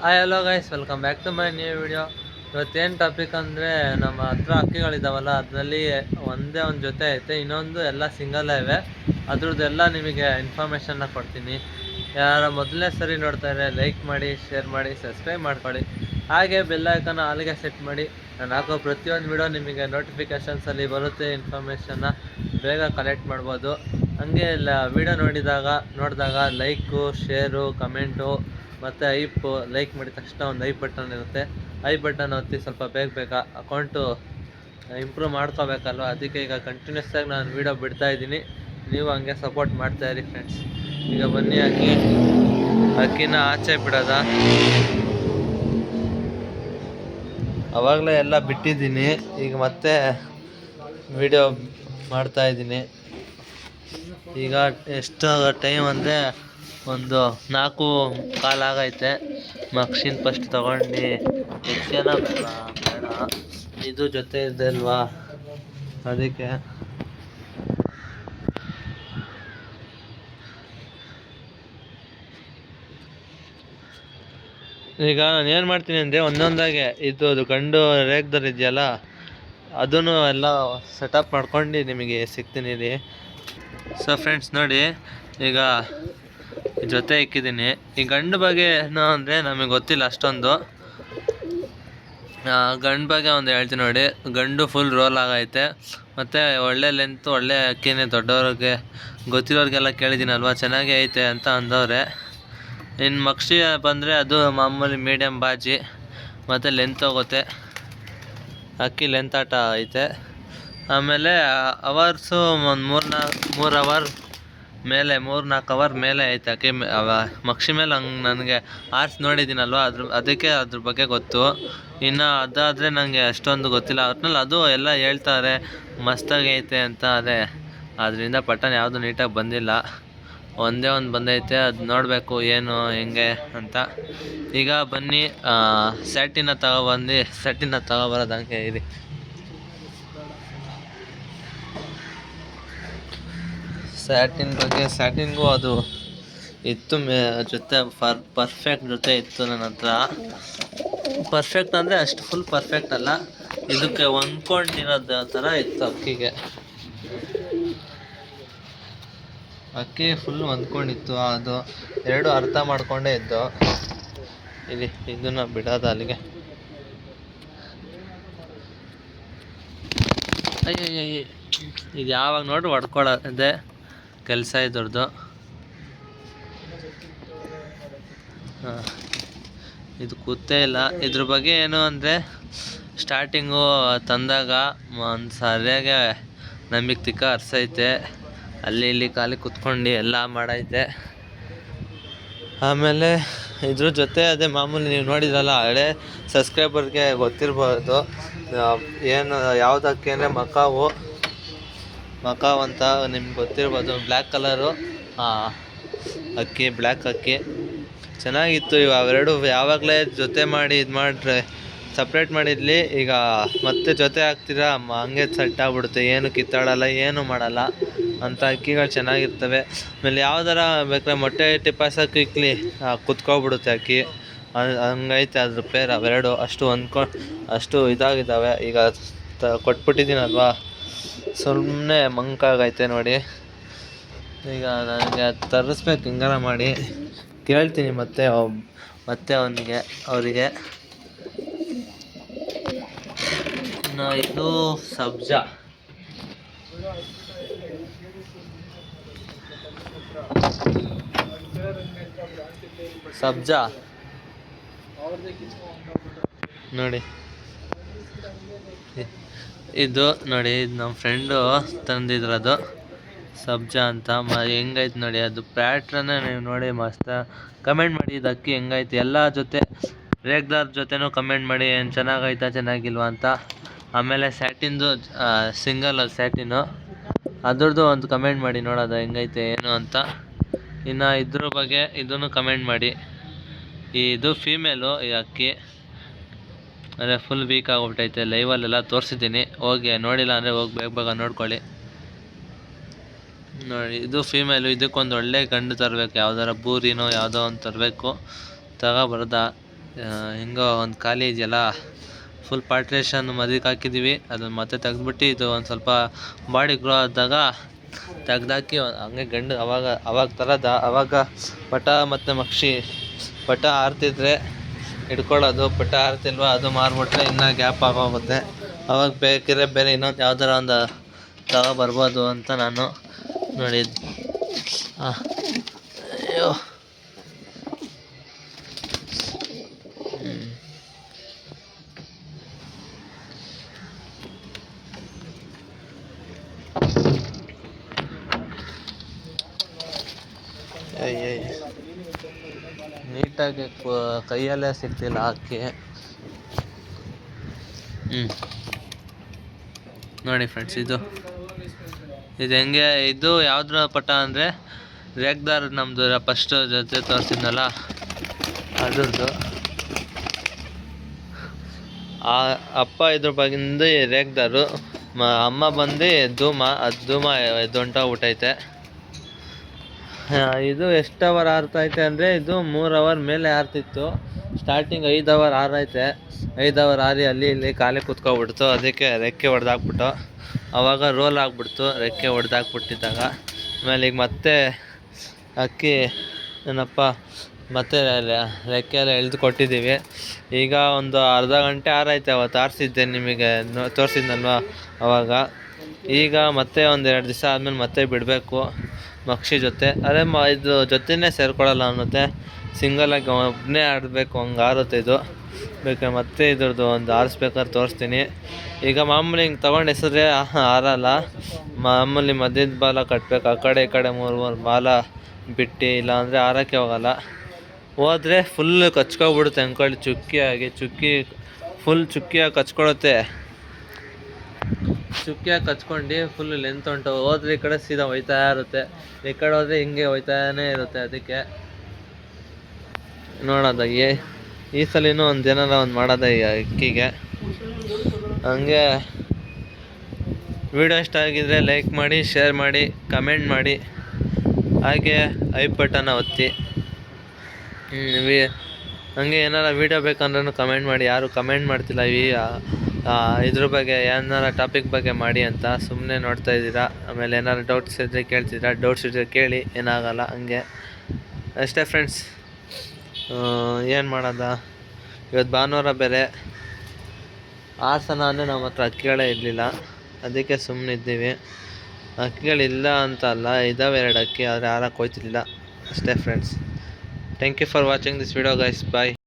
Hi hello guys, welcome back to my new video. ಇವತ್ತೇನು topic ಅಂದರೆ, ನಮ್ಮ ಹತ್ರ ಹಕ್ಕಿಗಳಿದ್ದಾವಲ್ಲ, ಅದರಲ್ಲಿ ಒಂದೇ ಒಂದು ಜೊತೆ ಐತೆ, ಇನ್ನೊಂದು ಎಲ್ಲ ಸಿಂಗಲ್ಲೇ ಇವೆ. ಅದ್ರದ್ದೆಲ್ಲ ನಿಮಗೆ ಇನ್ಫಾರ್ಮೇಷನ್ನ ಕೊಡ್ತೀನಿ. ಯಾರು ಮೊದಲನೇ ಸರಿ ನೋಡ್ತಾ ಇದ್ದಾರೆ ಲೈಕ್ ಮಾಡಿ, ಶೇರ್ ಮಾಡಿ, ಸಬ್ಸ್ಕ್ರೈಬ್ ಮಾಡ್ಕೊಳ್ಳಿ. ಹಾಗೆ ಬೆಲ್ ಐಕಾನ್ ಅಲ್ಲಿಗೆ ಸೆಟ್ ಮಾಡಿ. ನಾನು ಹಾಕೋ ಪ್ರತಿಯೊಂದು ವಿಡಿಯೋ ನಿಮಗೆ ನೋಟಿಫಿಕೇಷನ್ಸಲ್ಲಿ ಬರುತ್ತೆ. ಇನ್ಫಾರ್ಮೇಷನ್ನ ಬೇಗ ಕಲೆಕ್ಟ್ ಮಾಡ್ಬೋದು. ಹಂಗೆ ವಿಡಿಯೋ ನೋಡಿದಾಗ ಲೈಕು, ಶೇರು, ಕಮೆಂಟು ಮತ್ತು ಲೈಕ್ ಮಾಡಿದ ತಕ್ಷಣ ಒಂದು ಬಟನ್ ಇರುತ್ತೆ. ಬಟನ್ ಒತ್ತಿ ಸ್ವಲ್ಪ ಬೇಗ ಅಕೌಂಟು ಇಂಪ್ರೂವ್ ಮಾಡ್ಕೋಬೇಕಲ್ವ, ಅದಕ್ಕೆ ಈಗ ಕಂಟಿನ್ಯೂಸ್ ಆಗಿ ನಾನು ವೀಡಿಯೋ ಬಿಡ್ತಾ ಇದ್ದೀನಿ. ನೀವು ಹಂಗೆ ಸಪೋರ್ಟ್ ಮಾಡ್ತಾಯಿರಿ ಫ್ರೆಂಡ್ಸ್. ಈಗ ಬನ್ನಿ ಅಕ್ಕಿನ ಆಚೆ ಬಿಡೋದ. ಅವಾಗಲೇ ಎಲ್ಲ ಬಿಟ್ಟಿದ್ದೀನಿ, ಈಗ ಮತ್ತೆ ವಿಡಿಯೋ ಮಾಡ್ತಾಯಿದ್ದೀನಿ. ಈಗ ಎಷ್ಟು ಟೈಮ್ ಅಂದರೆ ಒಂದು 4:15 ಆಗೈತೆ. ಮಕ್ಷಿನ ಫಸ್ಟ್ ತೊಗೊಂಡು ಹೆಚ್ಚೇನ ಬೇಡ, ಇದು ಜೊತೆ ಇದೆ ಅಲ್ವಾ, ಅದಕ್ಕೆ ಈಗ ನಾನು ಏನು ಮಾಡ್ತೀನಿ ಅಂದರೆ, ಒಂದೊಂದಾಗೆ ಇದು ಗಂಡು ರೇಗ್ದರ್ ಇದೆಯಲ್ಲ, ಅದನ್ನು ಎಲ್ಲ ಸೆಟಪ್ ಮಾಡ್ಕೊಂಡು ನಿಮಗೆ ಸಿಗ್ತೀನಿ ರೀ. ಸೊ ಫ್ರೆಂಡ್ಸ್ ನೋಡಿ, ಈಗ ಜೊತೆ ಇಕ್ಕಿದ್ದೀನಿ. ಈ ಗಂಡು ಬಗ್ಗೆ ಏನು ಅಂದರೆ ನಮಗೆ ಗೊತ್ತಿಲ್ಲ ಅಷ್ಟೊಂದು. ಗಂಡು ಬಗ್ಗೆ ಒಂದು ಹೇಳ್ತೀನಿ ನೋಡಿ. ಗಂಡು ಫುಲ್ ರೋಲ್ ಆಗೈತೆ, ಮತ್ತು ಒಳ್ಳೆ ಲೆಂತ್, ಒಳ್ಳೆ ಅಕ್ಕಿನೇ. ದೊಡ್ಡವ್ರಿಗೆ ಗೊತ್ತಿರೋರಿಗೆಲ್ಲ ಕೇಳಿದ್ದೀನಲ್ವ, ಚೆನ್ನಾಗೇ ಐತೆ ಅಂತ ಅಂದವ್ರೆ. ಇನ್ನು ಮಕ್ಷಿ ಬಂದರೆ ಅದು ಮಾಮೂಲಿ ಮೀಡಿಯಮ್ ಬಾಜಿ, ಮತ್ತು ಲೆಂತ್ ಹೋಗುತ್ತೆ. ಅಕ್ಕಿ ಲೆಂತ್ ಆಟ ಐತೆ. ಆಮೇಲೆ ಅವರ್ಸು ಒಂದು 3 ಅವರ್ ಮೇಲೆ, 3-4 ಅವರ್ ಮೇಲೆ ಐತೆ ಅಕ್ಕಿ. ಮಕ್ಷಿ ಮೇಲೆ ಹಂಗೆ ನನಗೆ ಆರ್ಸ್ ನೋಡಿದ್ದೀನಲ್ವ, ಅದಕ್ಕೆ ಅದ್ರ ಬಗ್ಗೆ ಗೊತ್ತು. ಇನ್ನು ಅದಾದರೆ ನನಗೆ ಅಷ್ಟೊಂದು ಗೊತ್ತಿಲ್ಲ. ಒಟ್ನಲ್ಲಿ ಅದು ಎಲ್ಲ ಹೇಳ್ತಾರೆ ಮಸ್ತಾಗಿ ಐತೆ ಅಂತ. ಅದರಿಂದ ಪಟ್ಟಣ ಯಾವುದು ನೀಟಾಗಿ ಬಂದಿಲ್ಲ, ಒಂದೇ ಒಂದು ಬಂದೈತೆ. ಅದು ನೋಡಬೇಕು ಏನು ಹೆಂಗೆ ಅಂತ. ಈಗ ಬನ್ನಿ ಸೆಟ್ಟಿನ ತಗೊಬರೋದು. ಹಂಗೆ ಇರಿ. ಸ್ಯಾಟಿನ್ಗೂ ಅದು ಇತ್ತು ಜೊತೆ, ಪರ್ಫೆಕ್ಟ್ ಜೊತೆ ಇತ್ತು ನನ್ನ ಹತ್ರ. ಪರ್ಫೆಕ್ಟ್ ಅಂದರೆ ಅಷ್ಟು ಫುಲ್ ಪರ್ಫೆಕ್ಟ್ ಅಲ್ಲ, ಇದಕ್ಕೆ ಹೊಂದ್ಕೊಂಡಿರೋದು ಥರ ಇತ್ತು ಅಕ್ಕಿಗೆ. ಅಕ್ಕಿ ಫುಲ್ ಹೊಂದ್ಕೊಂಡಿತ್ತು. ಅದು ಎರಡು ಅರ್ಥ ಮಾಡ್ಕೊಂಡೇ ಇದ್ದು. ಇಲ್ಲಿ ಇದನ್ನು ಬಿಡೋದು ಅಲ್ಲಿಗೆ. ಅಯ್ಯಯ್ಯ, ಇದು ಯಾವಾಗ ನೋಡ್ರಿ ಹೊಡ್ಕೊಳ್ಳೋದೆ ಕೆಲಸ ಇದ್ರದ್ದು. ಇದು ಕೂತೇ ಇಲ್ಲ. ಇದ್ರ ಬಗ್ಗೆ ಏನು ಅಂದರೆ, ಸ್ಟಾರ್ಟಿಂಗು ತಂದಾಗ ಒಂದು ಸರಿಯಾಗೆ ನಮಗೆ ತಿಕ್ಕ ಅರ್ಸೈತೆ. ಅಲ್ಲಿ ಇಲ್ಲಿ ಖಾಲಿ ಕುತ್ಕೊಂಡು ಎಲ್ಲ ಮಾಡೈತೆ. ಆಮೇಲೆ ಇದ್ರ ಜೊತೆ ಅದೇ ಮಾಮೂಲಿ ನೀವು ನೋಡಿದ್ರಲ್ಲ, ಹಳೆ ಸಬ್ಸ್ಕ್ರೈಬರ್ಗೆ ಗೊತ್ತಿರ್ಬೋದು ಏನು ಯಾವುದಕ್ಕೆ ಅಂದರೆ ಮಕಾವ್ ಅಂತ ನಿಮ್ಗೆ ಗೊತ್ತಿರ್ಬೋದು. ಬ್ಲ್ಯಾಕ್ ಕಲರು ಅಕ್ಕಿ, ಬ್ಲ್ಯಾಕ್ ಅಕ್ಕಿ ಚೆನ್ನಾಗಿತ್ತು. ಅವೆರಡು ಯಾವಾಗಲೇ ಜೊತೆ ಮಾಡಿ ಇದು ಮಾಡಿದ್ರೆ ಸಪ್ರೇಟ್ ಮಾಡಿರಲಿ. ಈಗ ಮತ್ತೆ ಜೊತೆ ಹಾಕ್ತೀರಾ ಹಂಗೆ ಸೆಟ್ ಆಗ್ಬಿಡುತ್ತೆ, ಏನು ಕಿತ್ತಾಡಲ್ಲ, ಏನು ಮಾಡಲ್ಲ ಅಂತ ಅಕ್ಕಿಗಳು ಚೆನ್ನಾಗಿರ್ತವೆ. ಆಮೇಲೆ ಯಾವ್ದಾರ ಬೇಕಾದ್ರೆ ಮೊಟ್ಟೆ ಟಿಪ್ಪಾಸಕ್ಕೆ ಇಕ್ಲಿ ಕುತ್ಕೊಬಿಡುತ್ತೆ ಅಕ್ಕಿ. ಹಂಗೈತೆ ಅದ್ರ ಪೇರ್. ಅವೆರಡು ಅಷ್ಟು ಇದಾಗಿದ್ದಾವೆ. ಈಗ ಕೊಟ್ಬಿಟ್ಟಿದ್ದೀನಲ್ವಾ, ಸುಮ್ಮನೆ ಮಂಕಾಗೈತೆ ನೋಡಿ. ಈಗ ನನಗೆ ಅದು ತರಿಸ್ಬೇಕು, ಹಿಂಗಾರ ಮಾಡಿ ಕೇಳ್ತೀನಿ ಮತ್ತೆ ಅವರಿಗೆ. ಇದು ಸಬ್ಜಾ ನೋಡಿ. ಇದು ನೋಡಿ, ಇದು ನಮ್ಮ ಫ್ರೆಂಡು ತಂದಿದ್ರದು ಸಬ್ಜಾ ಅಂತ. ಹೆಂಗೈತೆ ನೋಡಿ, ಅದು ಪ್ಯಾಟ್ರನ್ನ ನೀವು ನೋಡಿ ಮಸ್ತ. ಕಮೆಂಟ್ ಮಾಡಿ ಇದು ಅಕ್ಕಿ ಹೆಂಗೈತೆ. ಎಲ್ಲ ಜೊತೆ ರೇಗ್ದಾರ್ ಜೊತೆನೂ ಕಮೆಂಟ್ ಮಾಡಿ, ಏನು ಚೆನ್ನಾಗೈತಾ ಚೆನ್ನಾಗಿಲ್ವಾ ಅಂತ. ಆಮೇಲೆ ಸ್ಯಾಟಿನ್ದು ಸಿಂಗಲ್ ಸ್ಯಾಟಿನು, ಅದ್ರದ್ದು ಒಂದು ಕಮೆಂಟ್ ಮಾಡಿ ನೋಡೋದು ಹೆಂಗೈತೆ ಏನು ಅಂತ. ಇನ್ನು ಇದ್ರ ಬಗ್ಗೆ ಇದನ್ನು ಕಮೆಂಟ್ ಮಾಡಿ. ಇದು ಫೀಮೇಲು ಈ ಅಕ್ಕಿ, ಅಂದರೆ ಫುಲ್ ವೀಕ್ ಆಗಿಬಿಟ್ಟೈತೆ. ಲೈವಲ್ಲೆಲ್ಲ ತೋರಿಸಿದ್ದೀನಿ, ಹೋಗಿ ನೋಡಿಲ್ಲ ಅಂದರೆ ಹೋಗಿ ಬೇಗ ನೋಡ್ಕೊಳ್ಳಿ. ನೋಡಿ, ಇದು ಫೀಮೇಲು. ಇದಕ್ಕೊಂದು ಒಳ್ಳೆ ಗಂಡು ತರಬೇಕು, ಯಾವ್ದಾರ ಬೂರಿನೋ ಯಾವುದೋ ಒಂದು ತರಬೇಕು. ತಗೊಬರ್ದ ಹೆಂಗೋ ಒಂದು ಖಾಲಿ ಇದೆಯಲ್ಲ, ಫುಲ್ ಪಾರ್ಟ್ರೇಷನ್ ಮದುವೆಗೆ ಹಾಕಿದ್ದೀವಿ. ಅದನ್ನು ಮತ್ತೆ ತೆಗೆದ್ಬಿಟ್ಟು ಇದು ಒಂದು ಸ್ವಲ್ಪ ಬಾಡಿ ಗ್ರೋ ಆದಾಗ ತೆಗ್ದಾಕಿ ಹಂಗೆ ಗಂಡು ಅವಾಗ ಥರದ ಅವಾಗ ಪಟ ಮತ್ತು ಮಕ್ಷಿ ಪಟ ಆರ್ತಿದ್ರೆ ಇಟ್ಕೊಳ್ಳೋದು, ಪಟ ಆರ್ತಿಲ್ವ ಅದು ಮಾರ್ಬಿಟ್ರೆ ಇನ್ನೂ ಗ್ಯಾಪ್ ಆಗೋಗುತ್ತೆ. ಅವಾಗ ಬೇಕಿದ್ರೆ ಬೇರೆ ಇನ್ನೊಂದು ಯಾವ್ದಾರ ಒಂದು ಬರ್ಬೋದು ಅಂತ ನಾನು ನೋಡಿದ್ದು. ಅಯ್ಯೋ ನೀಟಾಗಿ ಕೈಯಲ್ಲೇ ಸಿಗ್ತಿಲ್ಲ ಹಾಕಿ. ನೋಡಿ ಫ್ರೆಂಡ್ಸ್, ಇದು ಹೆಂಗೆ, ಇದು ಯಾವ್ದ್ರ ಪಟ ಅಂದರೆ ರೇಗ್ದಾರ್ ನಮ್ಮದು ಫಸ್ಟ್ ಜೊತೆ ತೋರಿಸಿದ್ನಲ್ಲ ಅದ್ರದ್ದು. ಅಪ್ಪ ಇದ್ರ ಬಗ್ಗಿಂದ ರೇಗ್ದಾರು, ಅಮ್ಮ ಬಂದು ಧೂಮ ದೊಂಟಾಗ್ಬಿಟ್ಟೈತೆ. ಇದು ಎಷ್ಟು ಅವರ್ ಆರ್ತೈತೆ ಅಂದರೆ ಇದು 3 ಅವರ್ ಮೇಲೆ ಆರ್ತಿತ್ತು. ಸ್ಟಾರ್ಟಿಂಗ್ 5 ಅವರ್ ಆರೈತೆ. 5 ಅವರ್ ಆರಿ ಅಲ್ಲಿ ಇಲ್ಲಿ ಖಾಲಿ ಕುತ್ಕೊಬಿಡ್ತು. ಅದಕ್ಕೆ ರೆಕ್ಕೆ ಹೊಡೆದಾಕ್ಬಿಟ್ಟು ಆವಾಗ ರೋಲ್ ಆಗಿಬಿಡ್ತು. ರೆಕ್ಕೆ ಹೊಡೆದಾಕ್ಬಿಟ್ಟಿದ್ದಾಗ ಆಮೇಲೆ ಈಗ ಮತ್ತೆ ಅಕ್ಕಿ ಏನಪ್ಪ ಮತ್ತೆ ರೆಕ್ಕೆ ಎಲ್ಲ ಎಳೆದು ಕೊಟ್ಟಿದ್ದೀವಿ. ಈಗ ಒಂದು ಅರ್ಧ ಗಂಟೆ ಆರೈತೆ. ಅವತ್ತು ಆರಿಸಿದ್ದೆ ನಿಮಗೆ ತೋರಿಸಿದ್ನಲ್ವ ಅವಾಗ. ಈಗ ಮತ್ತೆ ಒಂದು 2 ದಿವಸ ಆದಮೇಲೆ ಮತ್ತೆ ಬಿಡಬೇಕು ಮಕ್ಷಿ ಜೊತೆ. ಅದೇ ಇದು ಜೊತೆನೇ ಸೇರ್ಕೊಳ್ಳಲ್ಲ ಅನ್ನುತ್ತೆ, ಸಿಂಗಲಾಗಿ ಒಬ್ಬನೇ ಆಡಬೇಕು, ಹಂಗೆ ಆರುತ್ತೆ ಇದು. ಬೇಕಾದ್ರೆ ಮತ್ತೆ ಇದ್ರದ್ದು ಒಂದು ಆರಿಸ್ಬೇಕಾದ್ರೆ ತೋರಿಸ್ತೀನಿ. ಈಗ ಮಾಮೂಲಿ ಹಿಂಗೆ ತೊಗೊಂಡು ಹೆಸರೇ ಆರಲ್ಲ, ಮಾಮೂಲಿ ಮಧ್ಯದ ಬಾಲ ಕಟ್ಟಬೇಕು. ಆ ಕಡೆ ಈ ಕಡೆ 3 ಬಾಲ ಬಿಟ್ಟು, ಇಲ್ಲಾಂದರೆ ಆರೋಕ್ಕೆ ಹೋಗಲ್ಲ. ಹೋದರೆ ಫುಲ್ಲು ಕಚ್ಕೊಬಿಡುತ್ತೆ ಅಂದ್ಕೊಳ್ಳಿ, ಫುಲ್ ಚುಕ್ಕಿಯಾಗಿ ಕಚ್ಕೊಳುತ್ತೆ. ಚುಕ್ಕಿಯಾಗಿ ಕಚ್ಕೊಂಡು ಫುಲ್ ಲೆಂತ್ ಹೊಂಟು ಹೋದ್ರೆ ಈ ಕಡೆ ಸೀದಾ ಹೋಯ್ತಾ ಇರುತ್ತೆ, ಈ ಕಡೆ ಹೋದರೆ ಹಿಂಗೆ ಹೋಯ್ತಾನೇ ಇರುತ್ತೆ. ಅದಕ್ಕೆ ನೋಡೋದ ಈ ಸಲಿನೂ ಒಂದು ಏನಾರ ಒಂದು ಮಾಡೋದ ಈ ಅಕ್ಕಿಗೆ. ಹಂಗೆ ವಿಡಿಯೋ ಇಷ್ಟ ಆಗಿದ್ರೆ ಲೈಕ್ ಮಾಡಿ, ಶೇರ್ ಮಾಡಿ, ಕಮೆಂಟ್ ಮಾಡಿ, ಹಾಗೆ ಐ ಬಟನ್ನ ಒತ್ತಿ. ಹಂಗೆ ಏನಾರ ವೀಡಿಯೋ ಬೇಕಂದ್ರೂ ಕಮೆಂಟ್ ಮಾಡಿ. ಯಾರು ಕಮೆಂಟ್ ಮಾಡ್ತಿಲ್ಲ ಇದ್ರ ಬಗ್ಗೆ, ಏನಾರ ಟಾಪಿಕ್ ಬಗ್ಗೆ ಮಾಡಿ ಅಂತ. ಸುಮ್ಮನೆ ನೋಡ್ತಾ ಇದ್ದೀರಾ. ಆಮೇಲೆ ಏನಾರು ಡೌಟ್ಸ್ ಇದ್ದರೆ ಕೇಳ್ತಿದ್ದೀರಾ, ಡೌಟ್ಸ್ ಇದ್ದರೆ ಕೇಳಿ, ಏನಾಗಲ್ಲ. ಹಂಗೆ ಅಷ್ಟೇ ಫ್ರೆಂಡ್ಸ್. ಏನು ಮಾಡೋದ, ಇವತ್ತು ಭಾನುವಾರ ಬೇರೆ. ಆರ್ಸನ ಅಂದರೆ ನಮ್ಮ ಹತ್ರ ಅಕ್ಕಿಗಳೇ ಇರಲಿಲ್ಲ, ಅದಕ್ಕೆ ಸುಮ್ಮನೆ ಇದ್ದೀವಿ. ಅಕ್ಕಿಗಳಿಲ್ಲ ಅಂತ ಅಲ್ಲ, ಇದ್ದಾವೆ 2 ಅಕ್ಕಿ, ಆದರೆ ಆರಕ್ಕೆ ಹೋಯ್ತಿರ್ಲಿಲ್ಲ ಅಷ್ಟೇ friends. Thank you for watching this video guys. Bye.